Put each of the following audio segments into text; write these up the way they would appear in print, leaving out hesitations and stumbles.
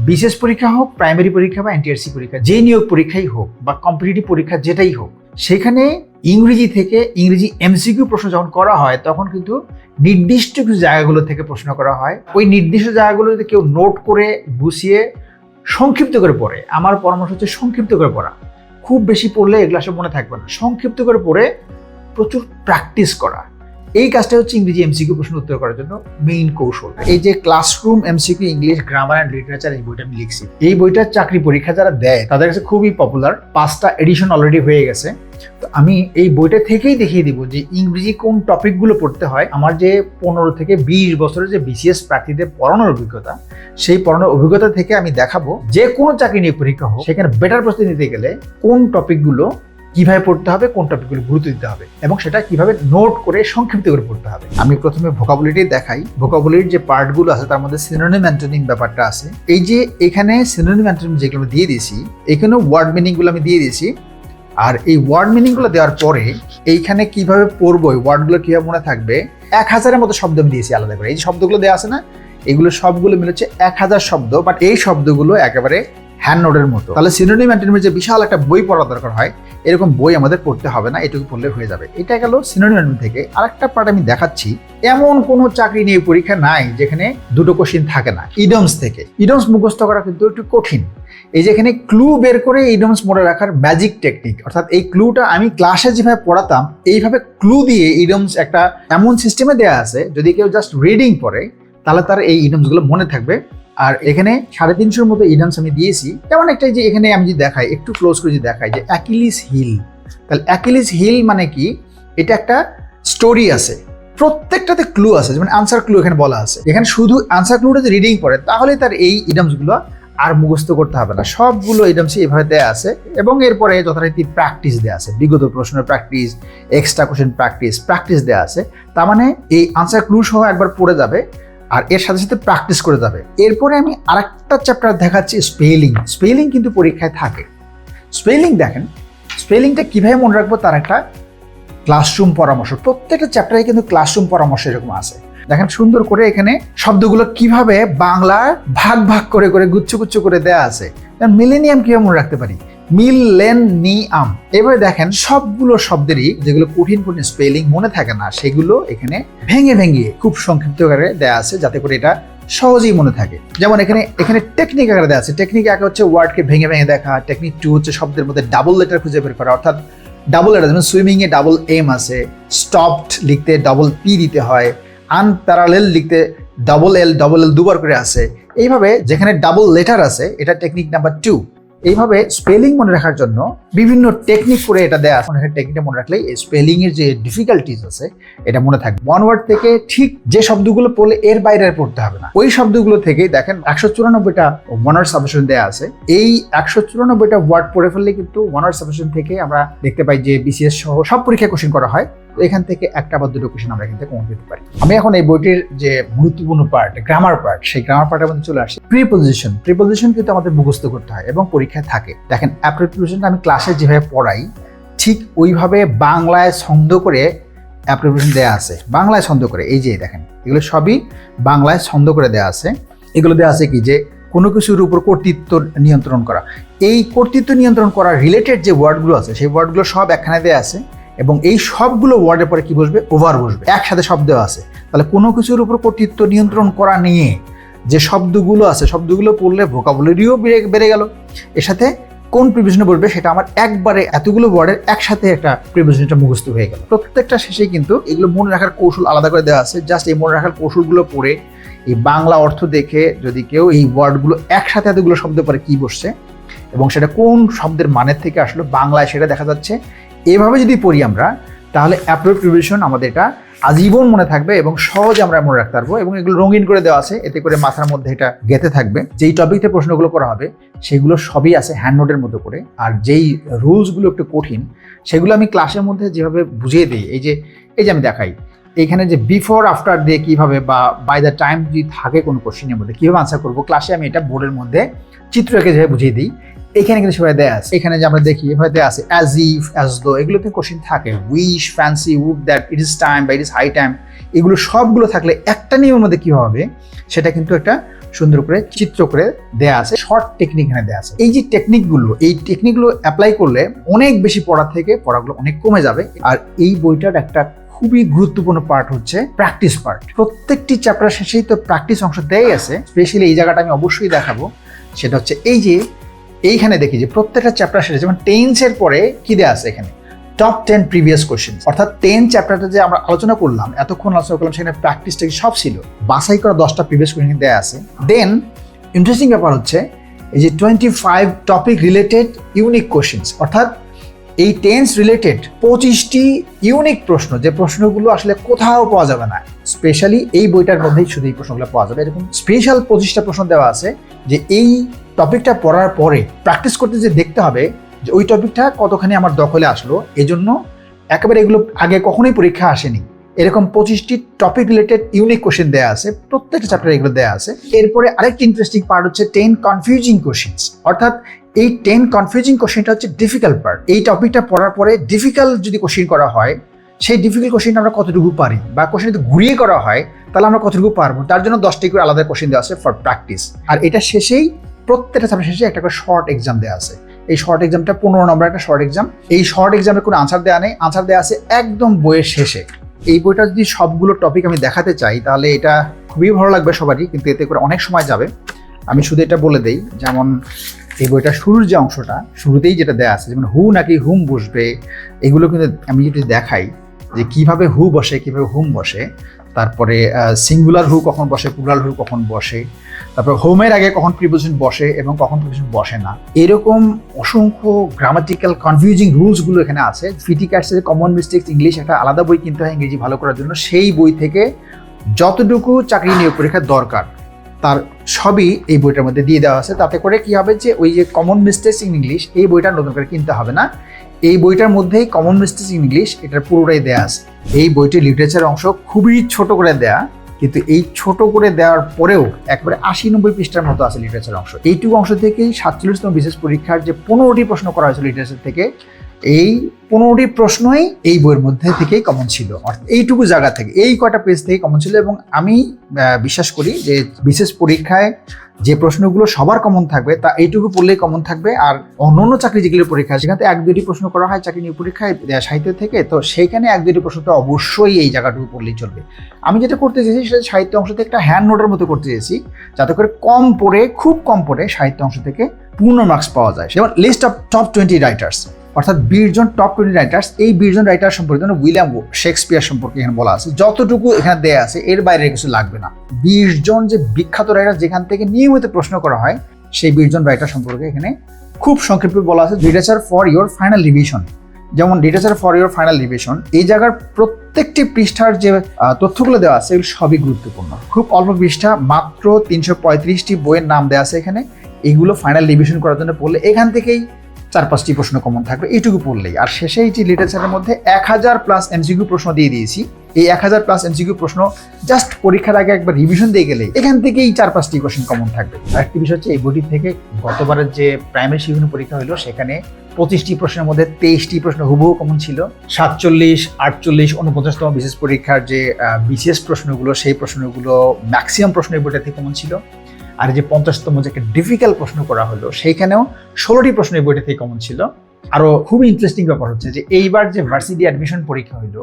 BCS পরীক্ষা হোক, primary পরীক্ষা বা এনটিআরসি পরীক্ষা, যে নিয়োগ পরীক্ষাই হোক বা কম্পিটিটিভ পরীক্ষা যেটাই হোক, সেখানে ইংরেজি থেকে ইংরেজি এমসিকিউ প্রশ্ন যখন করা হয় তখন কিন্তু নির্দিষ্ট কিছু জায়গাগুলো থেকে প্রশ্ন করা হয়। ওই নির্দিষ্ট জায়গাগুলো যদি কেউ নোট করে গুছিয়ে সংক্ষিপ্ত করে পড়ে, আমার পরামর্শ হচ্ছে সংক্ষিপ্ত করে পড়া। খুব বেশি পড়লে এগুলো আসলে মনে থাকবে না। সংক্ষিপ্ত করে পড়ে প্রচুর প্র্যাকটিস করা, এই কাজটা হচ্ছে ইংরেজি এমসিকিউ প্রশ্ন উত্তর করার জন্য মেইন কৌশল। এই যে classroom MCQ English grammar and literature, এই বইটা আমি লিখছি। এই বইটার চাকরি পরীক্ষা যারা দেয় তাদের কাছে খুবই পপুলার, 5টা এডিশন অলরেডি হয়ে গেছে। তো আমি এই বইটা থেকেই দেখিয়ে দিব যে ইংরেজি কোন টপিকগুলো পড়তে হয়। আমার যে 15 থেকে 20 বছরের যে বিসিএস প্রার্থীদের পড়ানোর অভিজ্ঞতা, সেই পড়ানোর অভিজ্ঞতা থেকে আমি দেখাবো যে কোনো চাকরি নিয়ে পরীক্ষা হোক সেখানে বেটার প্রস্তুতি নিতে গেলে কোন টপিকগুলো কিভাবে পড়তে হবে, কোন টপিকগুলো গুরুত্ব দিতে হবে এবং সেটা কিভাবে নোট করে সংক্ষিপ্ত করে পড়তে হবে। আমি প্রথমে ভোকাবুলারি দেখাই। ভোকাবুলারির যে পার্টগুলো আছে তার মধ্যে সিনোনিম অ্যান্টোনিম ব্যাপারটা আছে। এই যে এখানে সিনোনিম অ্যান্টোনিম যেগুলো আমি দিয়ে দিয়েছি, এখানেও ওয়ার্ড মিনিংগুলো আমি দিয়ে দিয়েছি। আর এই ওয়ার্ড মিনিংগুলো দেওয়ার পরে এইখানে কিভাবে পড়বো, এই ওয়ার্ডগুলো কিভাবে মনে থাকবে, 1000-এর মতো শব্দ আমি দিয়েছি আলাদা করে। এই যে শব্দগুলো দেওয়া আছে না, এগুলো সবগুলো মিলে হচ্ছে 1000 শব্দ, বাট এই শব্দগুলো একেবারে হ্যান্ড নোটের মতো। তাহলে সিনোনিম অ্যান্টোনিমের যে বিশাল একটা বই পড়া দরকার হয়, এরকম বই আমাদের পড়তে হবে না, এটুকু পড়লে হয়ে যাবে। এটা গেল সিনোনিম অ্যান্টোনিম থেকে। আরেকটা পার্ট আমি দেখাচ্ছি। এমন কোনো চাকরি নিয়ে পরীক্ষা নাই যেখানে দুটো কোশ্চিন থাকে না। ইডমস থেকে, ইডমস মুখস্থ করা কিন্তু একটু কঠিন। এই যে এখানে ক্লু বের করে ইডমস মনে রাখার ম্যাজিক টেকনিক, অর্থাৎ এই ক্লুটা আমি ক্লাসে যেভাবে পড়াতাম এইভাবে ক্লু দিয়ে ইডমস একটা এমন সিস্টেমে দেওয়া আছে, যদি কেউ জাস্ট রিডিং পড়ে তাহলে তার এই ইডমসগুলো মনে থাকবে। আর এখানে 350-এর মতো ইডমস আমি দিয়েছি। যেমন একটা যে এখানে আমি যদি দেখাই, একটু ক্লোজ করে যদি দেখাই যে অ্যাকিলিস হিল, তাহলে অ্যাকিলিস হিল মানে কি, এটা একটা স্টোরি আছে, প্রত্যেকটাতে ক্লু আছে। যেমন আনসার ক্লু এখানে বলা আছে। এখানে শুধু আনসার ক্লুটা যদি রিডিং পড়ে তাহলে তার এই ইডমসগুলো আর মুখস্থ করতে হবে না। সবগুলো ইডমসই এভাবে দেয়া আছে এবং এরপরে যথারীতি প্র্যাকটিস দেয়া আছে, বিগত প্রশ্নের প্র্যাকটিস, এক্সট্রা কোশ্চেন প্র্যাকটিস দেয়া আছে। তার মানে এই আনসার ক্লু সহ একবার পড়ে যাবে আর এর সাথে সাথে প্র্যাকটিস করে যাবে। এরপরে আমি আরেকটা চ্যাপ্টার দেখাচ্ছি, স্পেলিং। স্পেলিং কিন্তু পরীক্ষায় থাকে। স্পেলিং দেখেন, স্পেলিংটা কিভাবে মনে রাখবো তার একটা ক্লাসরুম পরামর্শ। প্রত্যেকটা চ্যাপ্টারে কিন্তু ক্লাসরুম পরামর্শ এরকম আছে। দেখেন সুন্দর করে এখানে শব্দগুলো কিভাবে বাংলা ভাগ ভাগ করে করে গুচ্ছ করে দেয়া আছে। মিলেনিয়াম কিভাবে মনে রাখতে পারি, মিলেনিয়াম। এবারে দেখেন সবগুলো শব্দেরই যেগুলো কঠিন স্পেলিং মনে থাকে না, সেগুলো এখানে ভেঙে খুব সংক্ষিপ্ত করে দেয়া আছে যাতে করে এটা সহজেই মনে থাকে। যেমন এখানে টেকনিক আকারে দেওয়া আছে। টেকনিক 1 হচ্ছে ওয়ার্ডকে ভেঙে দেখা, টেকনিক 2 হচ্ছে শব্দের মধ্যে ডাবল লেটার খুঁজে বের করা, অর্থাৎ ডাবল লেটার, যেমন সুইমিং এ ডাবল এম আছে, স্টপড লিখতে ডাবল পি দিতে হয়, আনপ্যারালেল লিখতে ডাবল এল দুবার করে আছে। এইভাবে যেখানে ডাবল লেটার আছে এটা টেকনিক নাম্বার 2। এইভাবে স্পেলিং মনে রাখার জন্য বিভিন্ন টেকনিক করে এটা দেয়া আছে। টেকনিকটা মনে রাখলেই এই স্পেলিং এর যে ডিফিকাল্টিজ আছে এটা মনে থাকবে। ওয়ান ওয়ার্ড থেকে ঠিক যে শব্দগুলো পড়লে এর বাইরে আর পড়তে হবে না, ওই শব্দগুলো থেকেই দেখেন 194টা ওয়ান ওয়ার্ড সাবজেকশন দেয়া আছে। এই 194টা ওয়ার্ড পড়ে ফেললে কিন্তু ওয়ান ওয়ার্ড সাবজেকশন থেকে আমরা দেখতে পাই যে বিসিএস সহ সব পরীক্ষায় কোশ্চেন করা হয়। এখান থেকে একটা বা দুটো কোশ্চেন আমরা এখান থেকে কমন পেতে পারি। আমি এখন এই বইটির যে গুরুত্বপূর্ণ পার্ট, গ্রামার পার্ট, সেই গ্রামার পার্টের মধ্যে চলে আসি। প্রিপোজিশন কিন্তু আমাদের মুখস্থ করতে হয় এবং পরীক্ষায় থাকে। দেখেন প্রিপোজিশনটা আমি ক্লাসে যেভাবে পড়াই ঠিক ওইভাবে বাংলায় ছন্দ করে প্রিপোজিশন দেয়া আছে, বাংলায় ছন্দ করে। এই যে দেখেন এগুলো সবই বাংলায় ছন্দ করে দেয়া আছে। এগুলো দেয়া আছে কি যে কোনো কিছুর উপর কর্তৃত্ব নিয়ন্ত্রণ করা। এই কর্তৃত্ব নিয়ন্ত্রণ করার রিলেটেড যে ওয়ার্ডগুলো আছে সেই ওয়ার্ডগুলো সব একখানে দেয়া আছে এবং এই সবগুলো ওয়ার্ডের পরে কি বসবে, ওভার বসবে, একসাথে শব্দ আছে। তাহলে কোনো কিছুর উপর কর্তৃত্ব নিয়ন্ত্রণ করা নিয়ে যে শব্দগুলো আছে শব্দগুলো পড়লে ভোকাবুলারিও বেড়ে গেল। এর সাথে কোন প্রিপোজিশনে বসবে সেটা আমার একবারে এতগুলো ওয়ার্ডের একসাথে একটা প্রিপোজিশনটা মুখস্থ হয়ে গেল। প্রত্যেকটা শেষে কিন্তু এগুলো মনে রাখার কৌশল আলাদা করে দেওয়া আছে। জাস্ট এই মনে রাখার কৌশলগুলো পড়ে এই বাংলা অর্থ দেখে যদি কেউ এই ওয়ার্ডগুলো একসাথে এতগুলো শব্দ পরে কি বসছে এবং সেটা কোন শব্দের মানের থেকে আসলে বাংলায় সেটা দেখা যাচ্ছে, এভাবে যদি পড়ি আমরা তাহলে অ্যাপ্রোপ্রিয়েট প্রিপোজিশন আমাদের এটা আজীবন মনে থাকবে এবং সহজে আমরা মনে রাখতে পারবো। এবং এগুলো রঙিন করে দেওয়া আছে, এতে করে মাথার মধ্যে এটা গেঁথে থাকবে। যেই টপিক থেকে প্রশ্নগুলো করা হবে সেগুলো সবই আছে হ্যান্ড নোটের মতো করে। আর যেই রুলসগুলো একটু কঠিন সেগুলো আমি ক্লাসের মধ্যে যেভাবে বুঝিয়ে দিই, এই যে আমি দেখাই এখানে যে বিফোর আফটার দিয়ে কিভাবে বা বাই দ্য টাইম যদি থাকে কোনো কোশ্চেনের মধ্যে কিভাবে আনসার করবো, ক্লাসে আমি এটা বোর্ডের মধ্যে চিত্র এঁকে যেভাবে বুঝিয়ে দিই। এখানে কিন্তু সবাই দেয়া আছে। এখানে যে আমরা দেখি এভাবে দেয়া আছে অ্যাজ ইফ, অ্যাজ দো, এগুলোতে কোশ্চেন থাকে। Wish, fancy, would, that, it is time বা ইট ইজ হাই টাইম, এগুলো সবগুলো থাকলে একটা নিয়মের মধ্যে কি হবে সেটা কিন্তু একটা সুন্দর করে চিত্র করে দেয়া আছে, শর্ট টেকনিক এখানে দেয়া আছে। এই যে টেকনিকগুলো অ্যাপ্লাই করলে অনেক বেশি পড়া থেকে পড়াগুলো অনেক কমে যাবে। আর এই বইটার একটা খুবই গুরুত্বপূর্ণ পার্ট হচ্ছে প্র্যাকটিস পার্ট। প্রত্যেকটি চ্যাপ্টার শেষেই তো প্র্যাকটিস অংশ দেয়াই আছে। স্পেশালি এই জায়গাটা আমি অবশ্যই দেখাবো, সেটা হচ্ছে এইখানে দেখি যে প্রত্যেকটা চ্যাপ্টার শেষে, যেমন টেন্সের পরে কি দেয়া আছে এখানে, টপ 10 প্রিভিয়াস কোশ্চেন, অর্থাৎ 10 চ্যাপ্টারটা যে আমরা আলোচনা করলাম, এতক্ষণ আলোচনা করলাম, সেখানে প্র্যাকটিসটা সব ছিল, বাছাই করা 10টা প্রিভিয়াস কোশ্চেন দেয়া আছে। দেন ইন্টারেস্টিং ব্যাপার হচ্ছে এই যে 25 টপিক রিলেটেড ইউনিক কোশ্চেন্স, অর্থাৎ এই টেন্স রিলেটেড 25টি ইউনিক প্রশ্ন, যে প্রশ্নগুলো আসলে কোথাও পাওয়া যাবে না, স্পেশালি এই বইটার মধ্যেই শুধু এই প্রশ্নগুলো পাওয়া যাবে। এরকম স্পেশাল 25টা প্রশ্ন দেওয়া আছে যে এই টপিকটা পড়ার পরে প্র্যাকটিস করতে যে দেখতে হবে যে ওই টপিকটা কতখানি আমার দখলে আসলো। এজন্য একেবারে এগুলো আগে কখনোই পরীক্ষা আসেনি, এরকম 25টি টপিক রিলেটেড ইউনিক কোশ্চেন দেওয়া আছে, প্রত্যেকটা চ্যাপ্টারে এগুলো দেওয়া আছে। এরপরে আরেকটি ইন্টারেস্টিং পার্ট হচ্ছে 10 কনফিউজিং কোশ্চেন্স, অর্থাৎ এই 10 কনফিউজিং কোশ্চেনটা হচ্ছে ডিফিকাল্ট পার্ট। এই টপিকটা পড়ার পরে ডিফিকাল্ট যদি কোশ্চেন করা হয়, সেই ডিফিকাল্ট কোশ্চেনটা আমরা কতটুকু পারি, বা কোশ্চেন যদি ঘুরিয়ে করা হয় তাহলে আমরা কতটুকু পারবো, তার জন্য 10টি করে আলাদা কোশ্চেন দেওয়া আছে ফর প্র্যাকটিস। আর এটা শেষেই প্রত্যেকটা চ্যাপ্টার শেষে একটা করে শর্ট এক্সাম দেওয়া আছে। এই শর্ট এক্সামটা 15 নম্বর একটা শর্ট এক্সাম। এই শর্ট এক্সামের কোনো আনসার দেওয়া নেই, আনসার দেওয়া আছে একদম বইয়ের শেষে। এই বইটা যদি সবগুলো টপিক আমি দেখাতে চাই তাহলে এটা খুবই ভালো লাগবে সবারই, কিন্তু এতে করে অনেক সময় যাবে। আমি শুধু এটা বলে দেই, যেমন এই বইটা শুরুর যে অংশটা, শুরুতেই যেটা দেওয়া আছে, যেমন হু নাকি হুম বসবে, এগুলো কিন্তু আমি যদি দেখাই যে কিভাবে হু বসে, কিভাবে হুম বসে, তারপরে সিঙ্গুলার হু কখন বসে, প্লুরাল হু কখন বসে, তারপর হোমের আগে কখন প্রিপোজিশন বসে এবং কখন প্রিপোজিশন বসে না, এরকম অসংখ্য গ্রামাটিক্যাল কনফিউজিং রুলসগুলো এখানে আছে। ফিটি ক্যাটসের কমন মিস্টেকস ইংলিশ একটা আলাদা বই কিনতে হয় ইংরেজি ভালো করার জন্য, সেই বই থেকে যতটুকু চাকরি নিয়োগ পরীক্ষার দরকার তার সবই এই বইটার মধ্যে দিয়ে দেওয়া আছে। তাতে করে কি হবে যে ওই যে কমন মিস্টেকস ইন ইংলিশ, এই বইটা নতুন করে কিনতে হবে না, এই বইটার মধ্যেই কমন মিস্টেকস ইন ইংলিশ এটার পুরোটাই দেওয়া আছে। এই বইটির লিটারেচার অংশ খুবই ছোট করে দেয়া, কিন্তু এই ছোট করে দেওয়ার পরেও একবারে 80-90 পৃষ্ঠার মতো আছে লিটারেচার অংশ। এইটুকু অংশ থেকেই 47তম বিশেষ পরীক্ষার যে 15টি প্রশ্ন করা হয়েছিল লিটারেচার থেকে, এই 15টি প্রশ্নই এই বইয়ের মধ্যে থেকেই কমন ছিল, অর্থাৎ এইটুকু জায়গা থেকে, এই কয়টা পেজ থেকে কমন ছিল। এবং আমি বিশ্বাস করি যে বিশেষ পরীক্ষায় যে প্রশ্নগুলো সবার কমন থাকবে তা এইটুকু পড়লেই কমন থাকবে। আর অন্যান্য চাকরি যেগুলো পরীক্ষা সেখানে 1-2টি প্রশ্ন করা হয় চাকরি নিয়োগ পরীক্ষায় সাহিত্য থেকে, তো সেইখানে 1-2টি প্রশ্ন তো অবশ্যই এই জায়গাটুকু পড়লেই চলবে। আমি যেটা করতে চেয়েছি সেটা সাহিত্য অংশ থেকে একটা হ্যান্ড নোটের মতো করতে চেয়েছি, যাতে করে খুব কম পড়ে সাহিত্য অংশ থেকে পূর্ণ মার্কস পাওয়া যায়। যেমন লিস্ট অফ টপ 20 রাইটার্স, অর্থাৎ 20 জন টপ 20 রাইটার্স, এই 20 জন রাইটার সম্পর্কে, যেমন উইলিয়াম শেক্সপিয়ার সম্পর্কে এখানে বলা আছে, যতটুকু এখানে দেয়া আছে এর বাইরে কিছু লাগবে না। 20 জন যে বিখ্যাত রাইটার যেখান থেকে নিয়মিত প্রশ্ন করা হয়, সেই 20 জন রাইটার সম্পর্কে এখানে খুব সংক্ষেপে বলা আছে। Literature for your final revision, যেমন literature for your final revision, এই জায়গার প্রত্যেকটি পৃষ্ঠার যে তথ্যগুলো দেওয়া আছে এগুলো সবই গুরুত্বপূর্ণ। খুব অল্প পৃষ্ঠা, মাত্র 335টি বইয়ের নাম দেওয়া আছে এখানে। এইগুলো ফাইনাল রিভিশন করার জন্য পড়লে এখান থেকেই 4-5টি প্রশ্ন কমন থাকবে, এইটুকু পড়লেই। আর শেষে এই যে লিটারেচারের মধ্যে 1000+ এমসিকিউ প্রশ্ন দিয়ে দিয়েছি। এই 1000+ এমসিকিউ প্রশ্ন জাস্ট পরীক্ষার আগে একবার রিভিশন দিয়ে গেলেই এখান থেকেই 4-5টি কোশ্চেন কমন থাকবে। আরেকটি বিষয় হচ্ছে এই বইটি থেকে গতবারের যে প্রাইমারি শিক্ষণ পরীক্ষা হলো সেখানে 25টি প্রশ্নের মধ্যে 23টি প্রশ্ন হুবহু কমন ছিল। 47, 48, 49তম বিশেষ পরীক্ষার যে বিশেষ প্রশ্নগুলো, সেই প্রশ্নগুলো ম্যাক্সিমাম প্রশ্ন এই বইটা থেকে কমন ছিল। আর যে 50তম যে একটা ডিফিকাল্ট প্রশ্ন করা হলো সেইখানেও 16টি প্রশ্ন এই বইটা থেকে কমন ছিল। আরো খুবই ইন্টারেস্টিং ব্যাপার হচ্ছে যে এইবার যে ভার্সিটি অ্যাডমিশন পরীক্ষা হলো,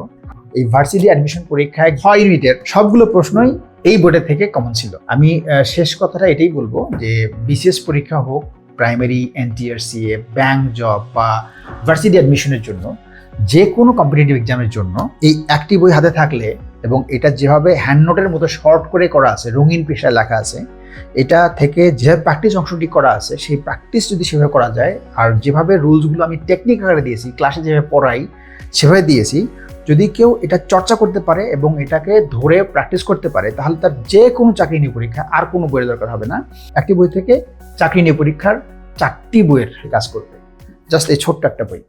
এই ভার্সিটি অ্যাডমিশন পরীক্ষায় 6 ইউনিটের সবগুলো প্রশ্নই এই বইটা থেকে কমন ছিল। আমি শেষ কথাটা এটাই বলবো যে বিশেষ পরীক্ষা হোক, প্রাইমারি, এনটিআরসিএ, ব্যাংক জব বা ভার্সিটি অ্যাডমিশনের জন্য, যে কোনো কম্পিটিটিভ এক্সামের জন্য এই একটি বই হাতে থাকলে, এবং এটা যেভাবে হ্যান্ড নোটের মতো শর্ট করে করা আছে, রঙিন পেশায় লেখা আছে, এটা থেকে যেভাবে প্র্যাকটিস অংশটি করা আছে, সেই প্র্যাকটিস যদি সেভাবে করা যায়, আর যেভাবে রুলসগুলো আমি টেকনিক আকারে দিয়েছি, ক্লাসে যেভাবে পড়াই সেভাবে দিয়েছি, যদি কেউ এটা চর্চা করতে পারে এবং এটাকে ধরে প্র্যাকটিস করতে পারে, তাহলে তার যে কোনো চাকরি নিয়োগ পরীক্ষা আর কোনো বইয়ের দরকার হবে না। একটি বই থেকে চাকরি নিয়োগ পরীক্ষার 4টি বইয়ের কাজ করবে, জাস্ট এই ছোট্ট একটা বই।